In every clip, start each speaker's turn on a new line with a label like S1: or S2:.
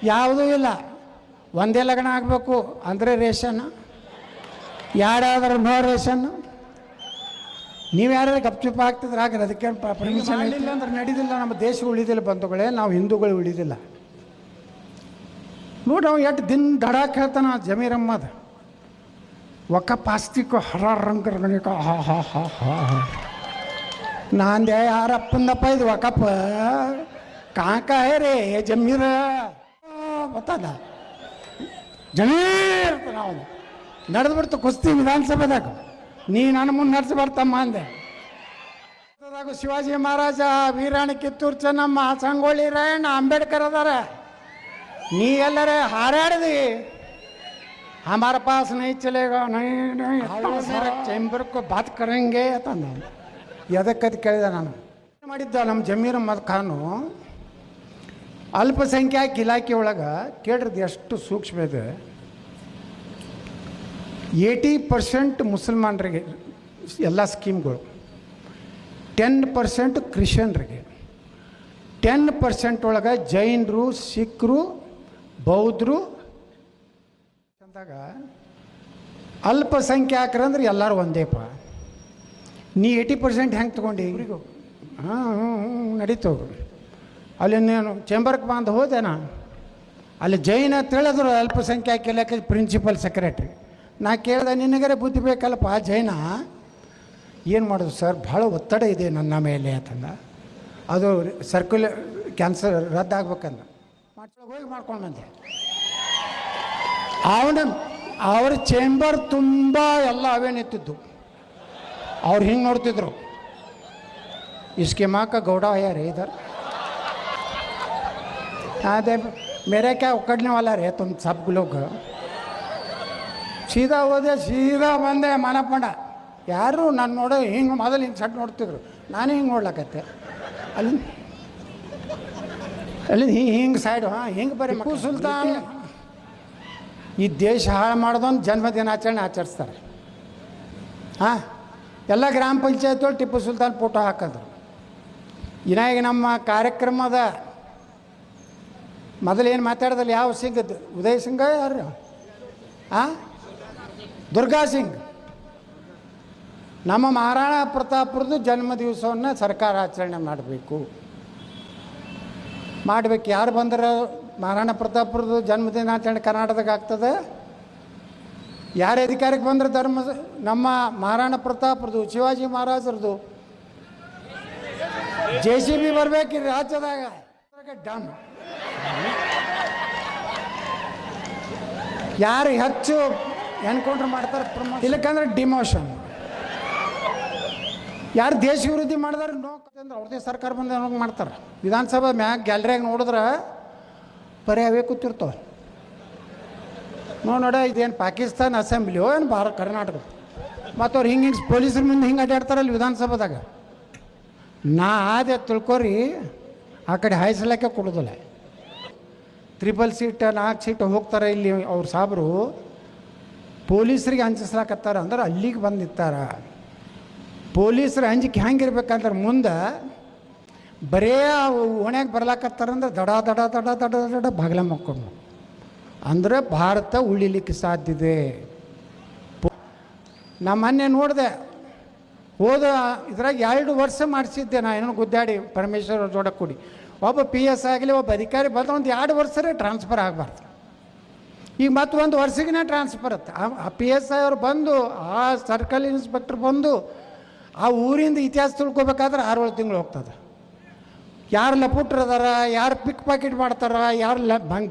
S1: ಯಾವುದೂ ಇಲ್ಲ. ಒಂದೇ ಲಗ್ನ ಆಗಬೇಕು ಅಂದರೆ ರೇಷನ್, ಯಾರಾದ್ರೂ ನೋ ರೇಷನ್. ನೀವು ಯಾರು ಗಪ್ಚುಪ್ ಆಗ್ತಿದ್ರೆ ಹಾಗಾದ್ರೆ ಅದಕ್ಕೆ ಪರ್ಮಿಷನ್ ಇಲ್ಲ ಅಂದ್ರೆ ನಡೀದಿಲ್ಲ. ನಮ್ಮ ದೇಶ ಉಳಿದಿಲ್ಲ ಬಂಧುಗಳೇ, ನಾವು ಹಿಂದೂಗಳು ಉಳಿದಿಲ್ಲ. ನೋಡಿ ನಾವು ಎಷ್ಟು ದಿನ ಧಡಾಕ್ ಹೇಳ್ತಾನ ಜಮೀರಮ್ಮದ ವಕಪ್ ಆಸ್ತಿಕೋ ಹರ ರಂಗರ್ಗಣಿಕ ಹಾ ಹಾ ಹಾ ಹಾ ಹಾ ನಾಂದೆ ಯಾರಪ್ಪಂದಪ್ಪ ಇದು ವಕಪ್ ಕಾಕ ಹೇ ರೇ ಜಮೀರ ಗೊತ್ತದ ಜಮೀರ್ ನಾವು ನಡೆದು ಬಿಡ್ತು ಕುಸ್ತಿ ವಿಧಾನಸಭೆದಾಗ. ನೀ ನನ್ನ ಮುಂದೆ ನಡೆಸಬಾರ್ದಮ್ಮ ಅಂದೆ. ಶಿವಾಜಿ ಮಹಾರಾಜ, ವೀರಾಣಿ ಕಿತ್ತೂರು ಚೆನ್ನಮ್ಮ, ಸಂಗೊಳ್ಳಿ ರಾಯಣ್ಣ, ಅಂಬೇಡ್ಕರ್ ಅದಾರ. ನೀ ಎಲ್ಲರೇ ಹಾರಾಡಿದಿ. हमारे पास नहीं चलेगा, नहीं चैम्बर को बात करेंगे ಅಂತಂದ. ಎದಕ್ಕದು ಕೇಳಿದೆ ನಾನು. ಮಾಡಿದ್ದ ನಮ್ಮ ಜಮೀರ್ ಅಹ್ಮದ್ ಖಾನು ಅಲ್ಪಸಂಖ್ಯಾಕ ಇಲಾಖೆ ಒಳಗೆ ಕೇಳಿದ್ದು ಎಷ್ಟು ಸೂಕ್ಷ್ಮ ಇದೆ. 80% ಮುಸಲ್ಮಾನರಿಗೆ ಎಲ್ಲ ಸ್ಕೀಮ್ಗಳು, 10% ಕ್ರಿಶ್ಚಿಯನ್ರಿಗೆ, 10% ಒಳಗೆ ಜೈನರು, ಸಿಖ್ರು, ಬೌದ್ಧರು ಅಂದಾಗ ಅಲ್ಪಸಂಖ್ಯಾಕರಂದ್ರೆ ಎಲ್ಲರೂ ಒಂದೇಪ. ನೀ 80% ಹೆಂಗೆ ತೊಗೊಂಡು ಇವ್ರಿಗೂ ನಡೀತು. ಅಲ್ಲಿ ನಾನು ಚೇಂಬರ್ಗೆ ಬಂದು ಹೋದೆನಾ, ಅಲ್ಲಿ ಜೈನ ತಿಳಿದ್ರು ಅಲ್ಪಸಂಖ್ಯಾಕ ಇಲಾಖೆ ಪ್ರಿನ್ಸಿಪಲ್ ಸೆಕ್ರೆಟ್ರಿ. ನಾ ಕೇಳಿದೆ, ನಿನಗರೆ ಬುದ್ಧಿ ಬೇಕಲ್ಲಪ್ಪ, ಜೈನ ಏನು ಮಾಡೋದು ಸರ್, ಭಾಳ ಒತ್ತಡ ಇದೆ ನನ್ನ ಮೇಲೆ ಅಂತಂದ. ಅದು ಸರ್ಕ್ಯುಲರ್ ಕ್ಯಾನ್ಸರ್ ರದ್ದಾಗ್ಬೇಕಂದ ಹೋಗಿ ಮಾಡ್ಕೊಂಡು ಬಂದೆ. ಅವ್ರ ಚೇಂಬರ್ ತುಂಬ ಎಲ್ಲ ಅವೇ ನಿಂತಿದ್ದು. ಅವ್ರು ಹಿಂಗೆ ನೋಡ್ತಿದ್ರು, ಇಸ್ಕೆ ಮಾಕ ಗೌಡ ಯಾರ ಇಧರ್ ಅದೇ ಮೇರೆ ಕ್ಯಾ ಉಕ್ಕಡ್ನೆ ವಾಲ ರೇ ತುಮ್ ಸಬ್ ಲೋಗ್. ಸೀದಾ ಹೋದೆ, ಸೀದಾ ಬಂದೆ ಮನಪಂಡ. ಯಾರು ನಾನು ನೋಡೋ ಹಿಂಗೆ ಮೊದಲು ಹಿಂಗೆ ಸಟ್ ನೋಡ್ತಿದ್ರು, ನಾನು ಹಿಂಗೆ ನೋಡ್ಲಕತ್ತೆ. ಅಲ್ಲಿ ಹಿಂಗೆ ಸೈಡು ಹಿಂಗೆ ಬರೀ ಟಿಪ್ಪು ಸುಲ್ತಾನ್ ಈ ದೇಶ ಹಾಳು ಮಾಡೋದೊಂದು ಜನ್ಮ ದಿನಾಚರಣೆ ಆಚರಿಸ್ತಾರೆ. ಎಲ್ಲ ಗ್ರಾಮ ಪಂಚಾಯತ್ ಒಳಗೆ ಟಿಪ್ಪು ಸುಲ್ತಾನ್ ಫೋಟೋ ಹಾಕಿದ್ರು. ಈಗ ನಮ್ಮ ಕಾರ್ಯಕ್ರಮದ ಮೊದಲೇನು ಮಾತಾಡಿದಲ್ಲಿ ಯಾವ ಸಿಂಗ್, ಉದಯ್ ಸಿಂಗ ಯಾರು, ದುರ್ಗಾ ಸಿಂಗ್. ನಮ್ಮ ಮಹಾರಾಣಾ ಪ್ರತಾಪ್ರದ್ದು ಜನ್ಮ ದಿವಸವನ್ನು ಸರ್ಕಾರ ಆಚರಣೆ ಮಾಡಬೇಕು. ಯಾರು ಬಂದ್ರೆ ಮಹಾರಾಣಾ ಪ್ರತಾಪ್ರದ್ದು ಜನ್ಮದಿನಾಚರಣೆ ಕರ್ನಾಟಕದಾಗ ಆಗ್ತದೆ. ಯಾರು ಅಧಿಕಾರಕ್ಕೆ ಬಂದ್ರೆ ನಮ್ಮ ಮಹಾರಾಣಾ ಪ್ರತಾಪ್ರದ್ದು, ಶಿವಾಜಿ ಮಹಾರಾಜರದು JCB ಬರ್ಬೇಕು ರಾಜ್ಯದಾಗ. ಡನ್. ಯಾರು ಹೆಚ್ಚು ಎನ್ಕೌಂಟ್ರ್ ಮಾಡ್ತಾರೆ ಇಲ್ಲಕ್ಕಂದ್ರೆ ಡಿಮೋಷನ್. ಯಾರು ದೇಶ ವಿರೋಧಿ ಮಾಡಿದಾರೆ ಅಂದ್ರೆ ಅವ್ರದ್ದೇ ಸರ್ಕಾರ ಬಂದು ಮಾಡ್ತಾರೆ. ವಿಧಾನಸಭೆ ಮ್ಯಾಗ ಗ್ಯಾಲರಿಯಾಗ ನೋಡಿದ್ರೆ ಬರೀ ಅವೇ ಕೂತಿರ್ತಾವೆ. ನೋಡ ಇದೇನು ಪಾಕಿಸ್ತಾನ ಅಸೆಂಬ್ಲಿಯೋ ಏನು ಕರ್ನಾಟಕ. ಮತ್ತು ಅವ್ರು ಹಿಂಗೆ ಪೊಲೀಸರ ಮುಂದೆ ಹಿಂಗೆ ಅಡ್ಡಾಡ್ತಾರಲ್ಲ ವಿಧಾನಸಭೆದಾಗ. ನಾ ಅದೇ ತಿಳ್ಕೊರಿ, ಆ ಕಡೆ ಹಾಯಿಸ್ಲಿಕ್ಕೆ ಕೊಡೋದಿಲ್ಲ. 3 ಸೀಟ್ 4 ಸೀಟ್ ಹೋಗ್ತಾರೆ. ಇಲ್ಲಿ ಅವ್ರ ಸಾಬ್ರು ಪೊಲೀಸರಿಗೆ ಹಂಚಿಸ್ಲಾಕತ್ತಾರ ಅಂದ್ರೆ ಅಲ್ಲಿಗೆ ಬಂದು ನಿಂತಾರ. ಪೊಲೀಸರು ಅಂಜಿಕೆ ಹೆಂಗಿರ್ಬೇಕಂದ್ರೆ ಮುಂದೆ ಬರೇ ಓಣ್ಯಾಗ ಬರ್ಲಾಕತ್ತಾರಂದ್ರೆ ದಡ ದಡ ದಡ ದಡ ದಡ ಬಾಗಿಲ ಮಕ್ಕೊಂಡು ಅಂದರೆ ಭಾರತ ಉಳಿಲಿಕ್ಕೆ ಸಾಧ್ಯತೆ. ನಾ ಮೊನ್ನೆ ನೋಡಿದೆ, ಹೋದ ಇದ್ರಾಗ 2 ವರ್ಷ ಮಾಡಿಸಿದ್ದೆ ನಾ, ಏನೋ ಗುದ್ದಾಡಿ ಪರಮೇಶ್ವರ ಜೋಡ ಕೂಡಿ. ಒಬ್ಬ PS ಆಗಲಿ, ಒಬ್ಬ ಅಧಿಕಾರಿ ಬಂದು ಒಂದು 2 ವರ್ಷನೇ ಟ್ರಾನ್ಸ್ಫರ್ ಆಗಬಾರ್ದು. ಈಗ ಮತ್ತು 1 ವರ್ಷಕ್ಕೆ ಟ್ರಾನ್ಸ್ಫರ್ ಆಗುತ್ತೆ. ಆ PSI ಅವ್ರು ಬಂದು, ಆ ಸರ್ಕಲ್ ಇನ್ಸ್ಪೆಕ್ಟರ್ ಬಂದು ಆ ಊರಿಂದ ಇತಿಹಾಸ ತಿಳ್ಕೊಬೇಕಾದ್ರೆ 6-7 ತಿಂಗಳು ಹೋಗ್ತದೆ. ಯಾರು ಲಪುಟ್ರು ಅದಾರ, ಯಾರು ಪಿಕ್ ಪಾಕೆಟ್ ಮಾಡ್ತಾರ, ಯಾರು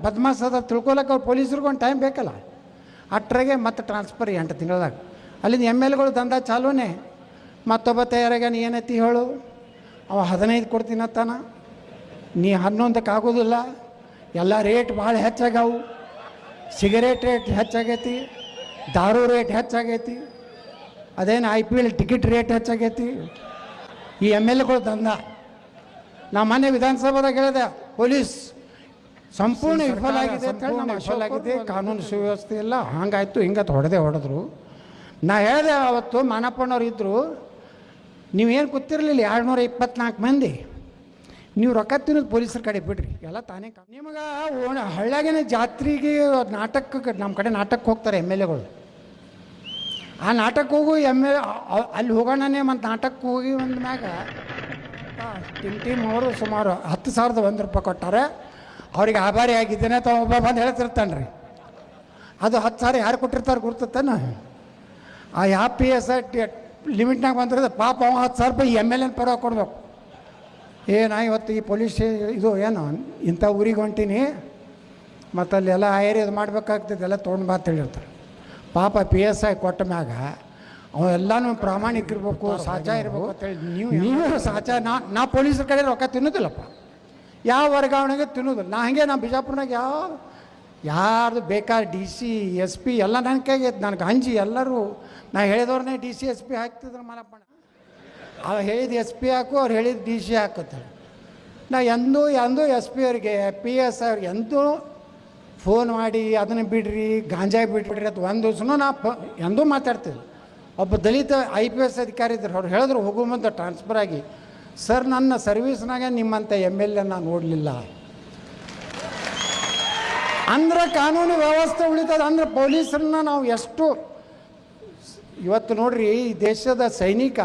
S1: ಬದ್ಮಾಸ್ ಅದಾರ ತಿಳ್ಕೊಳಕ್ಕೆ ಅವ್ರು ಪೊಲೀಸ್ರಿಗೆ ಒಂದು ಟೈಮ್ ಬೇಕಲ್ಲ. ಅಟ್ರಾಗೆ ಮತ್ತೆ ಟ್ರಾನ್ಸ್ಫರ್ 8 ತಿಂಗಳದಾಗ. ಅಲ್ಲಿಂದ MLAಗಳು ದಂಧ ಚಾಲೂನೇ. ಮತ್ತೊಬ್ಬ ತಯಾರಾಗ ನೀ ಏನೈತಿ ಹೇಳು, ಅವ 15 ಕೊಡ್ತೀನತ್ತಾನ, ನೀ 11ಕ್ಕೆ ಆಗೋದಿಲ್ಲ. ಎಲ್ಲ ರೇಟ್ ಭಾಳ ಹೆಚ್ಚಾಗವು. ಸಿಗರೇಟ್ ರೇಟ್ ಹೆಚ್ಚಾಗೈತಿ, ದಾರು ರೇಟ್ ಹೆಚ್ಚಾಗೈತಿ, ಅದೇನು IPL ಟಿಕೆಟ್ ರೇಟ್ ಹೆಚ್ಚಾಗೈತಿ. ಈ MLAಗಳು ದಂಧ. ನಾ ಮೊನ್ನೆ ವಿಧಾನಸಭಾದಾಗ ಹೇಳಿದೆ, ಪೊಲೀಸ್ ಸಂಪೂರ್ಣ ವಿಫಲ ಆಗಿದೆ ಅಂತ ಹೇಳಿ. ನಮ್ಮ ವಿಫಲ ಆಗಿದೆ, ಕಾನೂನು ಸುವ್ಯವಸ್ಥೆ ಇಲ್ಲ, ಹಂಗಾಯ್ತು ಹಿಂಗತ್ತು ಹೊಡೆದ್ರು. ನಾ ಹೇಳಿದೆ ಅವತ್ತು, ಮಾನಪ್ಪಣ್ಣವ್ರು ಇದ್ದರು, ನೀವೇನು ಗೊತ್ತಿರಲಿಲ್ಲ, 224 ಮಂದಿ ನೀವು ರೊಕ್ಕ ತಿನ್ನೋದು ಪೊಲೀಸರ ಕಡೆ ಬಿಡ್ರಿ, ಎಲ್ಲ ತಾನೇ ನಿಮಗೆ ಹಳ್ಳ್ಯಾಗೇನೆ ಜಾತ್ರೆಗೆ ನಾಟಕಕ್ಕೆ ನಮ್ಮ ಕಡೆ ನಾಟಕಕ್ಕೆ ಹೋಗ್ತಾರೆ ಎಮ್ ಎಲ್ ಎಗಳು. ಆ ನಾಟಕಕ್ಕೆ ಹೋಗು ಅಲ್ಲಿ ಹೋಗೋಣನೇ ಮತ್ತು ನಾಟಕಕ್ಕೆ ಹೋಗಿ ಒಂದು ಮ್ಯಾಗ ಟೀಮ್ ಅವರು ಸುಮಾರು 10,001 ರೂಪಾಯಿ ಕೊಟ್ಟಾರೆ. ಅವ್ರಿಗೆ ಆಭಾರಿ ಆಗಿದ್ದೇನೆ ಒಬ್ಬ ಬಂದು ಹೇಳ್ತಿರ್ತಾನೆ ರೀ. ಅದು 10,000 ಯಾರು ಕೊಟ್ಟಿರ್ತಾರೆ ಗುರ್ತತಾನ. ಆ ಯಾವ PS ಲಿಮಿಟ್ನಾಗ ಬಂದಿರೋದು ಪಾಪ ಅವ 10,000 ರೂಪಾಯಿ ಎಮ್ ಎಲ್ ಎನ್ ಪರವಾಗಿ ಕೊಡ್ಬೇಕು. ನಾ ಇವತ್ತು ಈ ಪೊಲೀಸ್ ಇದು ಏನು ಇಂಥ ಊರಿಗೆ ಹೊಂಟೀನಿ ಮತ್ತು ಅಲ್ಲೆಲ್ಲ ಇದು ಮಾಡ್ಬೇಕಾಗ್ತದೆ ಎಲ್ಲ ತೊಗೊಂಡು ಬಾ ಹೇಳಿರ್ತಾರೆ. ಪಾಪ PSI ಕೊಟ್ಟ ಮ್ಯಾಗ ಅವೆಲ್ಲನೂ ಪ್ರಾಮಾಣಿಕ ಇರಬೇಕು, ಸಾಚ ಇರಬೇಕು ಅಂತೇಳಿ ನೀವು ಸಾಚ ನಾ ಪೊಲೀಸರ ಕಡೆ ರೊಕ್ಕ ತಿನ್ನೋದಿಲ್ಲಪ್ಪ, ಯಾವ ವರ್ಗಾವಣೆಗೆ ತಿನ್ನೋದಿಲ್ಲ. ನಾ ಬಿಜಾಪುರ್ನಾಗ ಯಾರ್ದು ಬೇಕಾದ್ರೆ DC SP ಎಲ್ಲ ನನ್ನ ಕೈಗೆ ನನಗೆ ಹಂಜಿ ಎಲ್ಲರೂ ನಾ ಹೇಳಿದವ್ರನ್ನೇ DC SP ಹಾಕ್ತಿದ್ರು ಮಲಪ್ಪ. ಅವ್ರು ಹೇಳಿದ SP ಹಾಕು, ಅವ್ರು ಹೇಳಿದ DC ಹಾಕುತ್ತಾರೆ. ನಾ ಎಂದೂ SP ಅವ್ರಿಗೆ PSI ಅವ್ರಿಗೆ ಎಂದೂ ಫೋನ್ ಮಾಡಿ ಅದನ್ನು ಬಿಡ್ರಿ, ಗಾಂಜಾ ಬಿಡ್ರಿ ಅಂತ ಒಂದು ದಿವಸನೂ ನಾ ಎಂದೂ ಮಾತಾಡ್ತಿದ್ದೆ. ಒಬ್ಬ ದಲಿತ IPS ಅಧಿಕಾರಿ ಇದ್ರು, ಅವ್ರು ಹೇಳಿದ್ರು ಹೋಗೋ ಮುಂದೆ ಟ್ರಾನ್ಸ್ಫರ್ ಆಗಿ, ಸರ್ ನನ್ನ ಸರ್ವೀಸ್ನಾಗೆ ನಿಮ್ಮಂಥ MLA ನಾನು ನೋಡಲಿಲ್ಲ ಅಂದ್ರೆ ಕಾನೂನು ವ್ಯವಸ್ಥೆ ಉಳಿತದೆ. ಅಂದ್ರೆ ಪೊಲೀಸರನ್ನ ನಾವು ಎಷ್ಟು ಇವತ್ತು ನೋಡ್ರಿ, ಈ ದೇಶದ ಸೈನಿಕ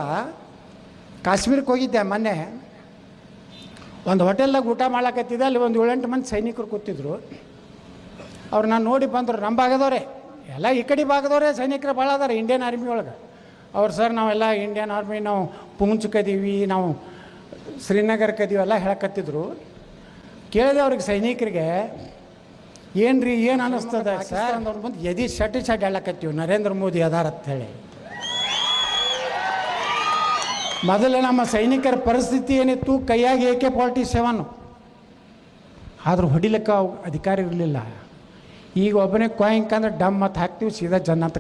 S1: ಕಾಶ್ಮೀರಕ್ಕೆ ಹೋಗಿದ್ದೆ ಮೊನ್ನೆ, ಒಂದು ಹೋಟೆಲ್ದಾಗ ಊಟ ಮಾಡ್ಲಕತ್ತಿದ್ದೆ. ಅಲ್ಲಿ ಒಂದು 7-8 ಮಂದಿ ಸೈನಿಕರು ಕೂತಿದ್ರು. ಅವ್ರು ನಾನು ನೋಡಿ ಬಂದರು, ನಮ್ಮ ಭಾಗದವರೇ, ಎಲ್ಲ ಈ ಕಡೆ ಭಾಗದವರೇ ಸೈನಿಕರು ಭಾಳ ಅದಾರೆ ಇಂಡಿಯನ್ ಆರ್ಮಿ ಒಳಗೆ. ಅವ್ರು ಸರ್ ನಾವೆಲ್ಲ ಇಂಡಿಯನ್ ಆರ್ಮಿ, ನಾವು ಪೂಂಚ್ಕದೀವಿ, ನಾವು ಶ್ರೀನಗರಕ್ಕದೀವಿ ಎಲ್ಲ ಹೇಳಕತ್ತಿದ್ರು. ಕೇಳಿದೆ ಅವ್ರಿಗೆ ಸೈನಿಕರಿಗೆ, ಏನು ರೀ ಏನು ಅನ್ನಿಸ್ತದೆ ಸರ್ ಅವ್ರ ಮುಂದೆ ಎದಿ ಶಟಿ ಹೇಳಕತ್ತೀವಿ ನರೇಂದ್ರ ಮೋದಿ ಅದಾರ ಅಂತ ಹೇಳಿ. ಮೊದಲು ನಮ್ಮ ಸೈನಿಕರ ಪರಿಸ್ಥಿತಿ ಏನಿತ್ತು, ಕೈಯಾಗಿ AK-47 ಆದರೂ ಹೊಡಿಲಿಕ್ಕೆ ಅಧಿಕಾರಿ ಇರಲಿಲ್ಲ. ಈಗ ಒಬ್ಬನೇ ಕಾಯಿಂಕಂದ್ರೆ ಡಮ್ ಮತ್ತು ಹಾಕ್ತೀವಿ, ಸೀದಾ ಜನ್ನ ಅಂತ